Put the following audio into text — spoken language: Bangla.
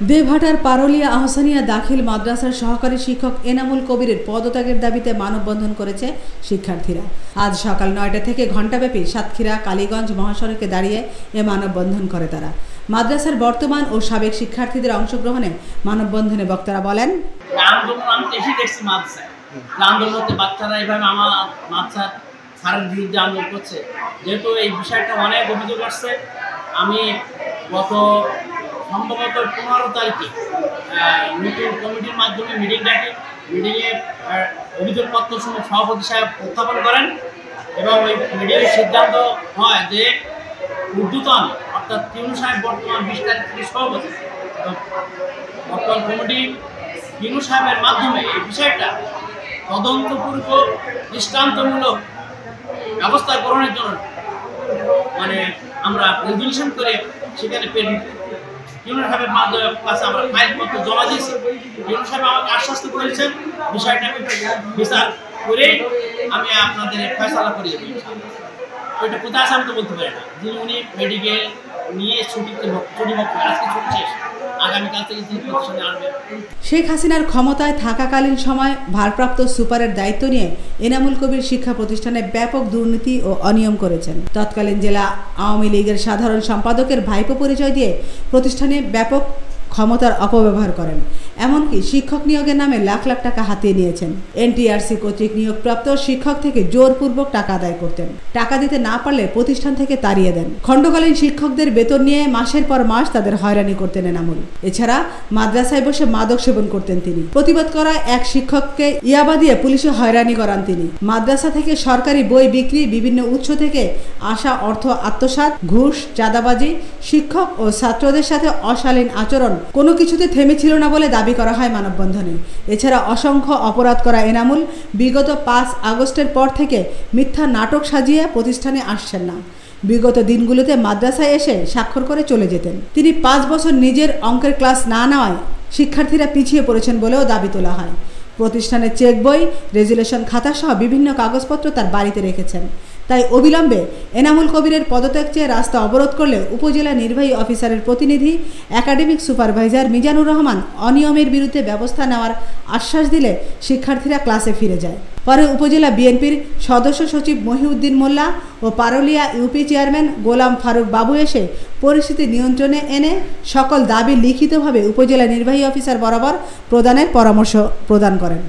দেবহাটার পারুলিয়া আহসানিয়া দাখিল মাদ্রাসার সহকারী শিক্ষক এনামুল কবিরের পদত্যাগের দাবিতে মানববন্ধন করেছে শিক্ষার্থীরা। আজ সকাল ৯টা থেকে ঘণ্টাব্যাপী সাতক্ষীরা কালীগঞ্জ মহাসড়কে দাঁড়িয়ে এ মানববন্ধন করে তারা। মাদ্রাসার বর্তমান ও সাবেক শিক্ষার্থীদের অংশগ্রহণে মানববন্ধনে বক্তারা বলেন, আন্দোলনতে বাচ্চারা এইভাবে আমার মাদ্রাসা ছাড়ের বিরুদ্ধে আন্দোলন করছে, যেহেতু এই বিষয়টা অনেক অভিযোগ আসছে। আমি গত সম্ভবত 15 তারিখে নতুন কমিটির মাধ্যমে মিটিং ডাকি। মিটিংয়ে অভিযোগপত্র সমূহ সভাপতি সাহেব উত্থাপন করেন এবং ওই মিটিংয়ের সিদ্ধান্ত হয় যে ঊর্ধ্বতন অর্থাৎ তিউন সাহেব বর্তমান 20 তারিখ থেকে সভাপতি, বর্তমান কমিটি তিউন সাহেবের মাধ্যমে এই বিষয়টা তদন্তপূর্বক দৃষ্টান্তমূলক ব্যবস্থা গ্রহণের জন্য আমরা রেজুলেশন করে সেখানে ইউনিয়ন সাহেবের মাধ্যমে কাছে আমরা ফাইলপত্র জমা দিয়েছি। ইউনিয়ন সাহেব আমাকে আশ্বস্ত করেছেন বিষয়টা বিচার করে আমি আপনাদের ফয়সালা করিয়ে দিই। ওইটা কোথায় আছে আমি তো বলতে পারি না। যিনি উনি মেডিকেল নিয়ে ছুটি আজকে ছুটি শেষ, আগামীকাল থেকে তিনি প্রতিষ্ঠানে আনবেন। শেখ হাসিনার ক্ষমতায় থাকাকালীন সময় ভারপ্রাপ্ত সুপারের দায়িত্ব নিয়ে এনামুল কবির শিক্ষা প্রতিষ্ঠানে ব্যাপক দুর্নীতি ও অনিয়ম করেছেন। তৎকালীন জেলা আওয়ামী লীগের সাধারণ সম্পাদকের ভাইপো পরিচয় দিয়ে প্রতিষ্ঠানে ব্যাপক ক্ষমতার অপব্যবহার করেন। এমনকি শিক্ষক নিয়োগের নামে লাখ লাখ টাকা হাতিয়ে নিয়েছেন। এনটিআরসি কর্তৃক নিয়োগপ্রাপ্ত শিক্ষক থেকে জোরপূর্বক টাকা আদায় করতেন। টাকা দিতে না পারলে প্রতিষ্ঠান থেকে তাড়িয়ে দেন। খণ্ডকালীন শিক্ষকদের বেতন নিয়ে মাসের পর মাস তাদের হয়রানি করতেন এনামুল। এছাড়া মাদ্রাসায় বসে মাদক সেবন করতেন তিনি। প্রতিবাদ করা এক শিক্ষককে ইয়াবা দিয়ে পুলিশে হয়রানি করান তিনি। মাদ্রাসা থেকে সরকারি বই বিক্রি, বিভিন্ন উৎস থেকে আসা অর্থ আত্মসাৎ, ঘুষ, চাঁদাবাজি, শিক্ষক ও ছাত্রদের সাথে অশালীন আচরণ কোনো কিছুতে থেমেছিল না বলে দাবি করা হয় মানববন্ধনে। এছাড়া অসংখ্য অপরাধ করা এনামুল বিগত 5 আগস্টের পর থেকে মিথ্যা নাটক সাজিয়ে প্রতিষ্ঠানে আসছেন না। বিগত দিনগুলোতে মাদ্রাসায় এসে স্বাক্ষর করে চলে যেতেন। তিনি 5 বছর নিজের অঙ্কের ক্লাস না নেওয়ায় শিক্ষার্থীরা পিছিয়ে পড়েছেন বলেও দাবি তোলা হয়। প্রতিষ্ঠানের চেক বই, রেজুলেশন খাতা সহ বিভিন্ন কাগজপত্র তার বাড়িতে রেখেছেন। তাই অবিলম্বে এনামুল কবিরের পদত্যাগ চেয়ে রাস্তা অবরোধ করলে উপজেলা নির্বাহী অফিসারের প্রতিনিধি একাডেমিক সুপারভাইজার মিজানুর রহমান অনিয়মের বিরুদ্ধে ব্যবস্থা নেওয়ার আশ্বাস দিলে শিক্ষার্থীরা ক্লাসে ফিরে যায়। পরে উপজেলা বিএনপির সদস্য সচিব মহিউদ্দিন মোল্লা ও পারুলিয়া ইউপি চেয়ারম্যান গোলাম ফারুক বাবু এসে পরিস্থিতি নিয়ন্ত্রণে এনে সকল দাবি লিখিতভাবে উপজেলা নির্বাহী অফিসার বরাবর প্রদানের পরামর্শ প্রদান করেন।